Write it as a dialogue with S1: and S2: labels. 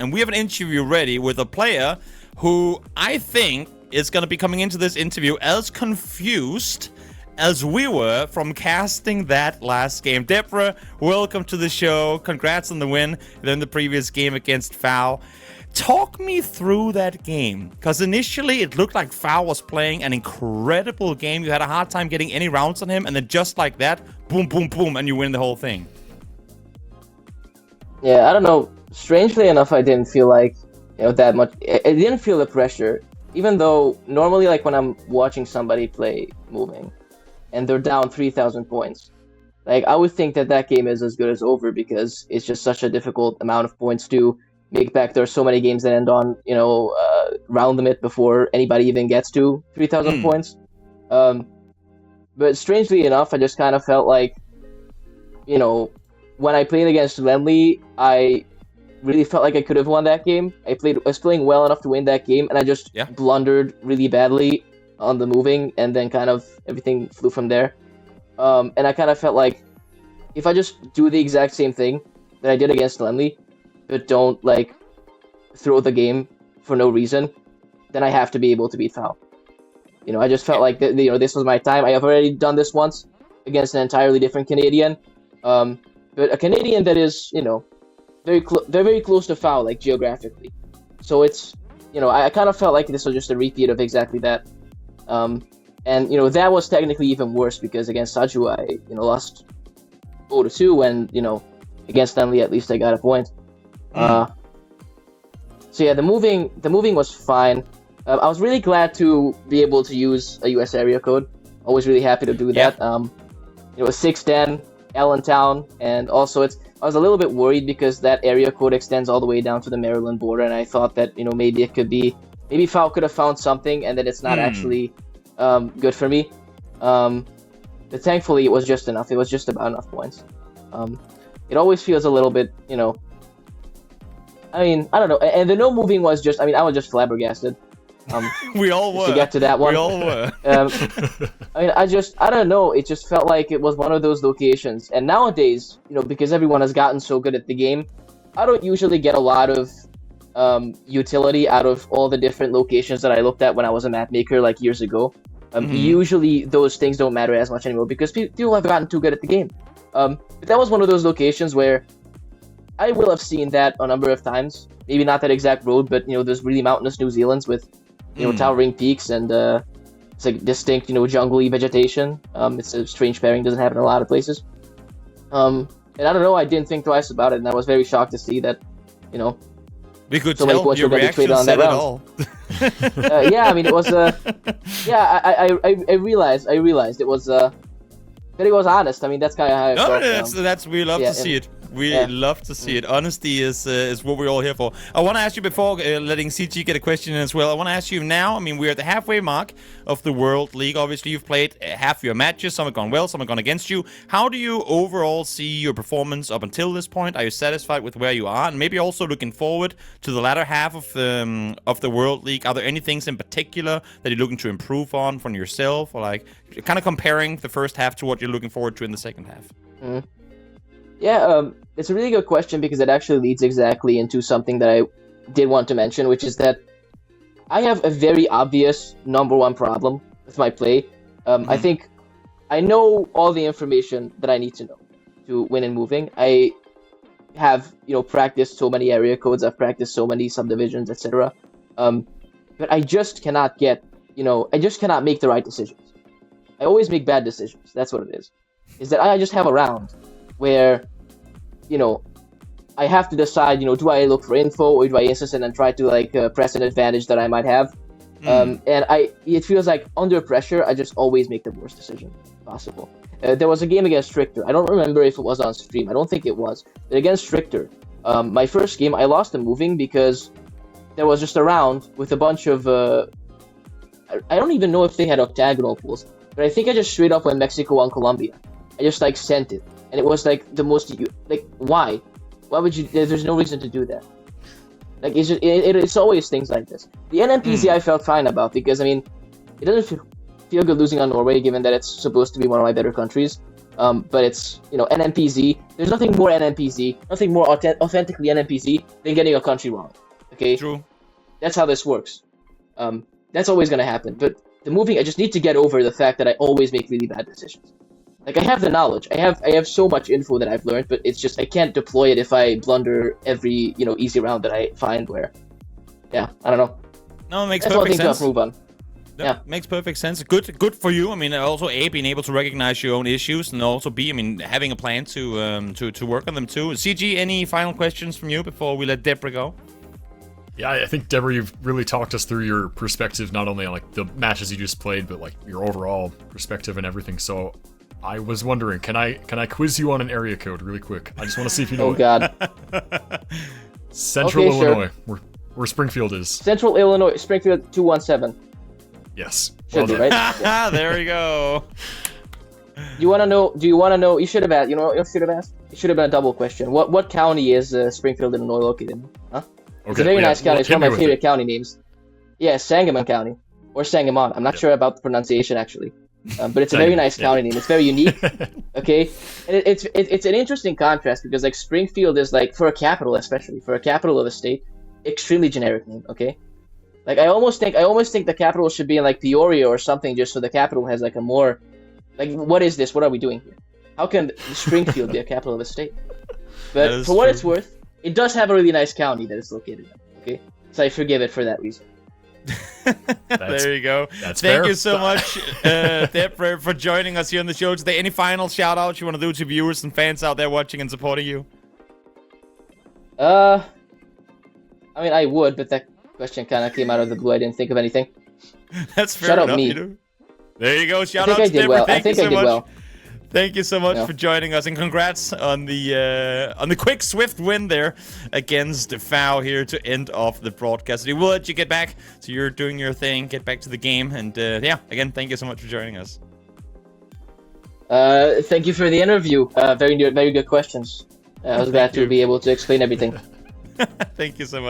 S1: and we have an interview ready with a player who I think is going to be coming into this interview as confused as we were from casting that last game. Debre, welcome to the show. Congrats on the win in the previous game against Foul. Talk me through that game, because initially it looked like Foul was playing an incredible game. You had a hard time getting any rounds on him, and then just like that, boom, boom, boom, and you win the whole thing.
S2: Yeah, I don't know. Strangely enough, I didn't feel like that much. I didn't feel the pressure, even though normally, like when I'm watching somebody play moving, and they're down 3,000 points, like I would think that game is as good as over because it's just such a difficult amount of points to make back. There are so many games that end on round limit before anybody even gets to 3,000 points. But strangely enough, I just kind of felt like, when I played against Lenley, I really felt like I could have won that game. I was playing well enough to win that game, and I just blundered really badly on the moving, and then kind of everything flew from there. And I kind of felt like if I just do the exact same thing that I did against Lenley, but don't like throw the game for no reason, then I have to be able to beat Foul. I just felt like this was my time. I have already done this once against an entirely different Canadian, but a Canadian that is they're very close to Foul, like geographically. So it's I kind of felt like this was just a repeat of exactly that. And that was technically even worse because against Saju I lost 0-2 when against Stanley at least I got a point. So yeah, the moving was fine. I was really glad to be able to use a US area code. Always really happy to do that. It was 610 Allentown, and also I was a little bit worried because that area code extends all the way down to the Maryland border, and I thought that maybe it could be Foul could have found something, and that it's not actually good for me. But thankfully it was just enough. It was just about enough points. It always feels a little bit, I mean, I don't know. And the no moving was just, I was just flabbergasted.
S1: We all were.
S2: To get to that one.
S1: We all were.
S2: I don't know. It just felt like it was one of those locations. And nowadays, because everyone has gotten so good at the game, I don't usually get a lot of utility out of all the different locations that I looked at when I was a map maker like years ago. Usually those things don't matter as much anymore because people have gotten too good at the game. But that was one of those locations where I will have seen that a number of times. Maybe not that exact road, but there's really mountainous New Zealands with towering peaks and it's like distinct jungly vegetation. It's a strange pairing, doesn't happen in a lot of places. And I don't know, I didn't think twice about it, and I was very shocked to see that
S1: we could
S2: so
S1: tell
S2: many points
S1: your
S2: were getting traded on
S1: reaction
S2: that
S1: said it
S2: round.
S1: all.
S2: Yeah, I mean it was I realized it was that it was honest. I mean that's kind of how I felt.
S1: We love to see it. We love to see it. Honesty is what we're all here for. I want to ask you before letting CG get a question in as well. I want to ask you now. I mean, we're at the halfway mark of the World League. Obviously, you've played half your matches. Some have gone well, some have gone against you. How do you overall see your performance up until this point? Are you satisfied with where you are? And maybe also looking forward to the latter half of the World League. Are there any things in particular that you're looking to improve on from yourself, or like kind of comparing the first half to what you're looking forward to in the second half?
S2: Yeah, it's a really good question because it actually leads exactly into something that I did want to mention, which is that I have a very obvious number one problem with my play. I think I know all the information that I need to know to win in moving. I have, practiced so many area codes, I've practiced so many subdivisions, etc. But I just cannot I just cannot make the right decisions. I always make bad decisions. That's what it is. Is that I just have a round where, I have to decide, do I look for info or do I insist and try to press an advantage that I might have? And it feels like under pressure, I just always make the worst decision possible. There was a game against Strichter. I don't remember if it was on stream. I don't think it was. But against Strichter, my first game, I lost the moving because there was just a round with a bunch of, I don't even know if they had octagonal pools, but I think I just straight up went Mexico on Colombia. I just sent it. And it was the most, why? Why would you, there's no reason to do that. It's always things like this. The NMPZ I felt fine about because, it doesn't feel good losing on Norway given that it's supposed to be one of my better countries. but it's NNPZ. There's nothing more NNPZ, nothing more authentically NNPZ than getting a country wrong. Okay,
S1: True.
S2: that's how this works. That's always gonna happen. But the moving, I just need to get over the fact that I always make really bad decisions. Like, I have the knowledge, I have so much info that I've learned, but it's just I can't deploy it if I blunder every easy round that I find. Where, yeah, I don't know.
S1: No, it makes
S2: That's one
S1: perfect
S2: thing to
S1: sense.
S2: improve on.
S1: Yeah, makes perfect sense. Good for you. I mean, also being able to recognize your own issues, and also having a plan to work on them too. CG, any final questions from you before we let Debre go?
S3: Yeah, I think, Debre, you've really talked us through your perspective, not only on like the matches you just played, but like your overall perspective and everything. So I was wondering, can I quiz you on an area code really quick? I just want to see if you know
S2: Oh God.
S3: Central
S2: Okay, sure.
S3: Illinois, where Springfield is.
S2: Central Illinois, Springfield 217.
S3: Yes.
S2: Should be,
S3: done.
S2: right? Yeah.
S1: There we go.
S2: Do you want to know? You should have asked. You know what you should have asked? It should have been a double question. What county is Springfield, Illinois located in? Huh? It's a very nice county. It's one of my favorite county names. Yeah, Sangamon County. Or Sangamon. I'm not sure about the pronunciation, actually. But it's a very nice county name. It's very unique. Okay? And it's an interesting contrast because, like, Springfield is, like, for a capital, especially, for a capital of a state, extremely generic name, okay? Like, I almost think the capital should be in, like, Peoria or something, just so the capital has, like, a more... Like, what is this? What are we doing here? How can Springfield be a capital of a state? But for what it's worth, it does have a really nice county that it's located in, okay? So I forgive it for that reason.
S1: There you go.
S3: That's
S1: Thank
S3: fair.
S1: you so much, Debre, for joining us here on the show today. Any final shout-outs you want to do to viewers and fans out there watching and supporting you?
S2: I mean, I would, but that question kind of came out of the blue. I didn't think of anything.
S1: That's fair
S2: Shout out
S1: enough.
S2: me.
S1: You know. There you go. Shout
S2: I
S1: out
S2: think
S1: to
S2: I did
S1: Debre.
S2: well.
S1: Thank you so much.
S2: Well.
S1: Thank you so much
S2: Yeah.
S1: for joining us, and congrats on the quick, swift win there against FAO here to end off the broadcast. We will let you get back to your doing your thing, get back to the game, and yeah, again, thank you so much for joining us.
S2: Thank you for the interview. Very good questions. I was glad to be able to explain everything.
S1: Thank you so much.